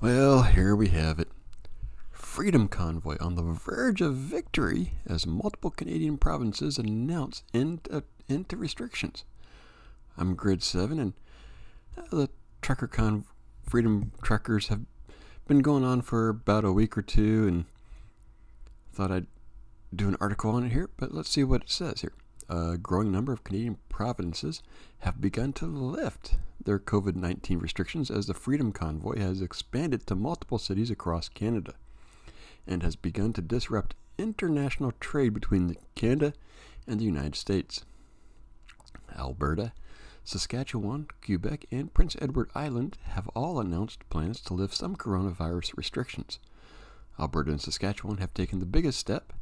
Well, here we have it. Freedom Convoy on the verge of victory as multiple Canadian provinces announce end to restrictions. I'm Grid 7, and the Freedom Truckers have been going on for about a week or two, and thought I'd do an article on it here, but let's see what it says here. A growing number of Canadian provinces have begun to lift their COVID-19 restrictions as the Freedom Convoy has expanded to multiple cities across Canada and has begun to disrupt international trade between Canada and the United States. Alberta, Saskatchewan, Quebec, and Prince Edward Island have all announced plans to lift some coronavirus restrictions. Alberta and Saskatchewan have taken the biggest step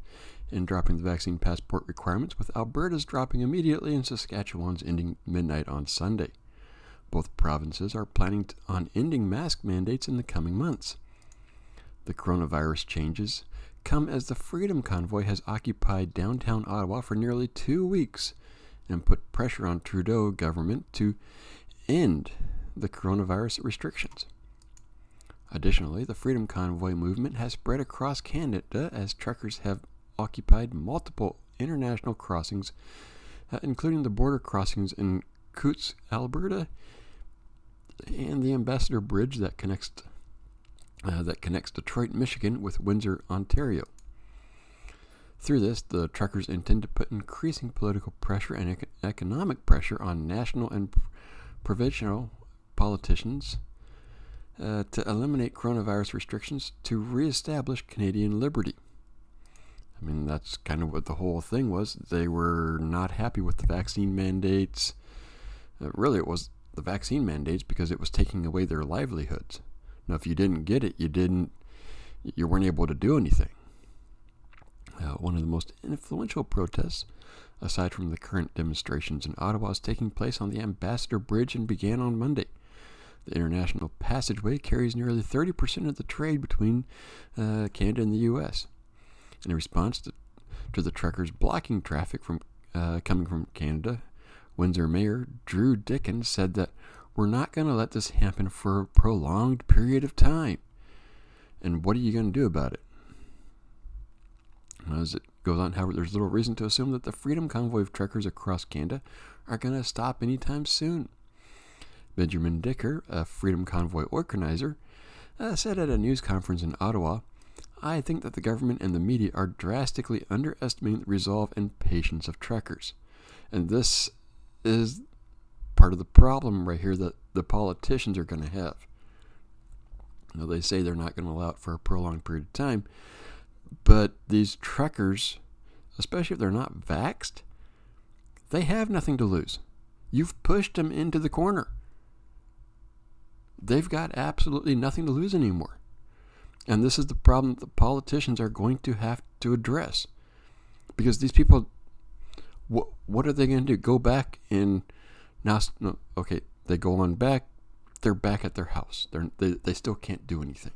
in dropping the vaccine passport requirements, with Alberta's dropping immediately and Saskatchewan's ending midnight on Sunday. Both provinces are planning on ending mask mandates in the coming months. The coronavirus changes come as the Freedom Convoy has occupied downtown Ottawa for nearly 2 weeks and put pressure on Trudeau government to end the coronavirus restrictions. Additionally, the Freedom Convoy movement has spread across Canada as truckers have occupied multiple international crossings, including the border crossings in Coutts, Alberta, and the Ambassador Bridge that connects Detroit, Michigan with Windsor, Ontario. Through this, the truckers intend to put increasing political pressure and economic pressure on national and provincial politicians to eliminate coronavirus restrictions to reestablish Canadian liberty. I mean, that's kind of what the whole thing was. They were not happy with the vaccine mandates. Really, it was the vaccine mandates because it was taking away their livelihoods. Now, if you didn't get it, you weren't able to do anything. One of the most influential protests, aside from the current demonstrations in Ottawa, is taking place on the Ambassador Bridge and began on Monday. The international passageway carries nearly 30% of the trade between Canada and the U.S. In response to the truckers blocking traffic from coming from Canada, Windsor Mayor Drew Dickens said that we're not going to let this happen for a prolonged period of time. And what are you going to do about it? As it goes on, however, there's little reason to assume that the Freedom Convoy of truckers across Canada are going to stop anytime soon. Benjamin Dicker, a Freedom Convoy organizer, said at a news conference in Ottawa, "I think that the government and the media are drastically underestimating the resolve and patience of truckers." And this is part of the problem right here that the politicians are going to have. Now, they say they're not going to allow it for a prolonged period of time, but these truckers, especially if they're not vaxxed, they have nothing to lose. You've pushed them into the corner. They've got absolutely nothing to lose anymore. And this is the problem that the politicians are going to have to address. Because these people, what are they going to do? Go back and now, no, okay, they go on back, they're back at their house. They still can't do anything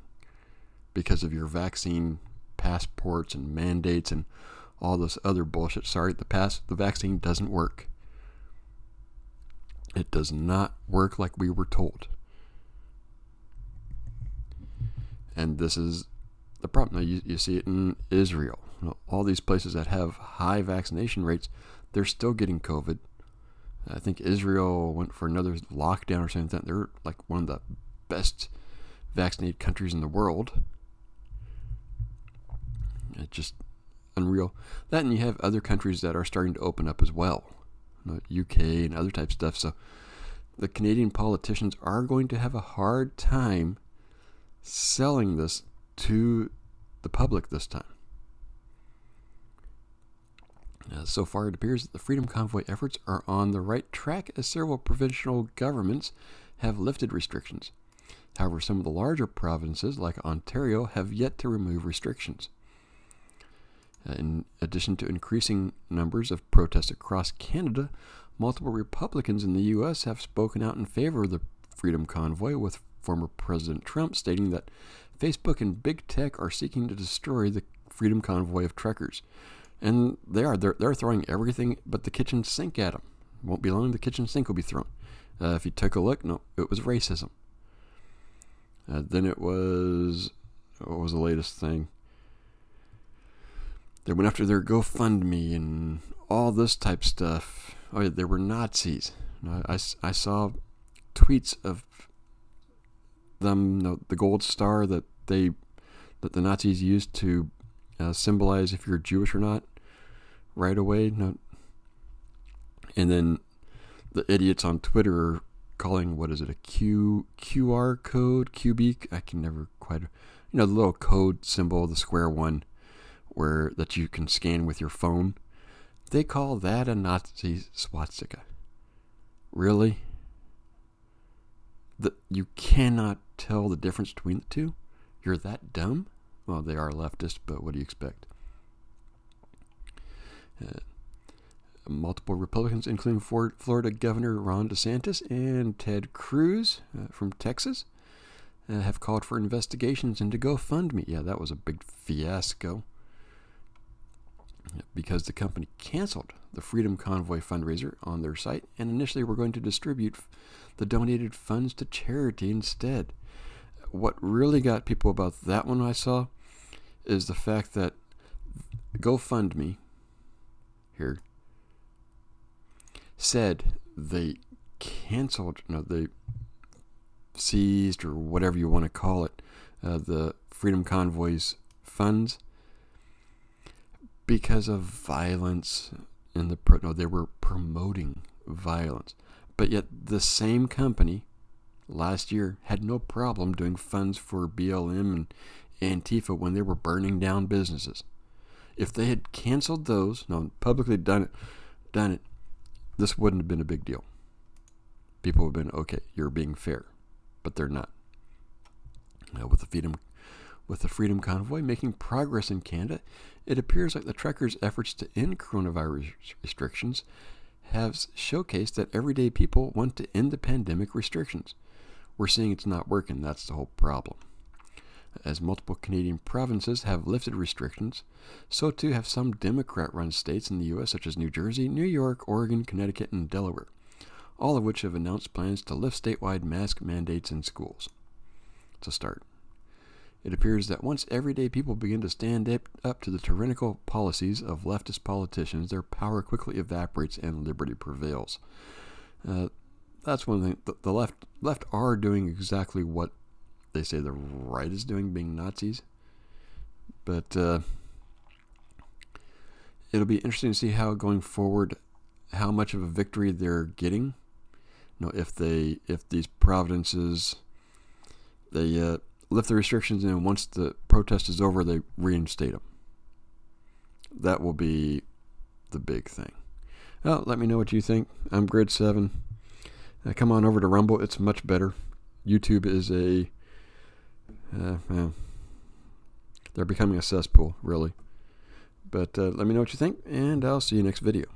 because of your vaccine passports and mandates and all this other bullshit. Sorry, the vaccine doesn't work. It does not work like we were told. And this is the problem. Now, you see it in Israel. All these places that have high vaccination rates, they're still getting COVID. I think Israel went for another lockdown or something. They're like one of the best vaccinated countries in the world. It's just unreal. That, and you have other countries that are starting to open up as well. UK and other type stuff. So the Canadian politicians are going to have a hard time selling this to the public this time. So far, it appears that the Freedom Convoy efforts are on the right track as several provincial governments have lifted restrictions. However, some of the larger provinces, like Ontario, have yet to remove restrictions. In addition to increasing numbers of protests across Canada, multiple Republicans in the U.S. have spoken out in favor of the Freedom Convoy, with former President Trump stating that Facebook and big tech are seeking to destroy the Freedom Convoy of truckers. And they're throwing everything but the kitchen sink at them. Won't be long, the kitchen sink will be thrown. If you took a look, no, it was racism. Then it was, what was the latest thing? They went after their GoFundMe and all this type stuff. Oh, yeah, they were Nazis. I saw tweets of them, the gold star that the Nazis used to symbolize if you're Jewish or not, right away. No, and then the idiots on Twitter are calling, what is it, a QR code, QB? I can never quite, the little code symbol, the square one, where that you can scan with your phone. They call that a Nazi swastika. Really? You cannot tell the difference between the two? You're that dumb? Well, they are leftist, but what do you expect? Multiple Republicans, including Florida Governor Ron DeSantis and Ted Cruz from Texas, have called for investigations into GoFundMe. Yeah, that was a big fiasco because the company canceled the Freedom Convoy fundraiser on their site and initially were going to distribute the donated funds to charity instead. What really got people about that one I saw is the fact that GoFundMe here said they canceled, they seized, or whatever you want to call it, the Freedom Convoy's funds because of violence in the they were promoting violence. But yet the same company last year had no problem doing funds for BLM and Antifa when they were burning down businesses. If they had canceled those, publicly done it, this wouldn't have been a big deal. People would have been, okay, you're being fair, but they're not. With the Freedom Convoy making progress in Canada, it appears like the trekkers' efforts to end coronavirus restrictions have showcased that everyday people want to end the pandemic restrictions. We're seeing it's not working. That's the whole problem. As multiple Canadian provinces have lifted restrictions, so too have some Democrat-run states in the U.S. such as New Jersey, New York, Oregon, Connecticut, and Delaware, all of which have announced plans to lift statewide mask mandates in schools. It's a start. It appears that once everyday people begin to stand up to the tyrannical policies of leftist politicians, their power quickly evaporates and liberty prevails. That's one thing. The left are doing exactly what they say the right is doing, being Nazis. But it'll be interesting to see how going forward, how much of a victory they're getting. If these providences, they lift the restrictions, and once the protest is over, they reinstate them. That will be the big thing. Well, let me know what you think. I'm Grid 7. Come on over to Rumble. It's much better. YouTube is they're becoming a cesspool, really. But let me know what you think, and I'll see you next video.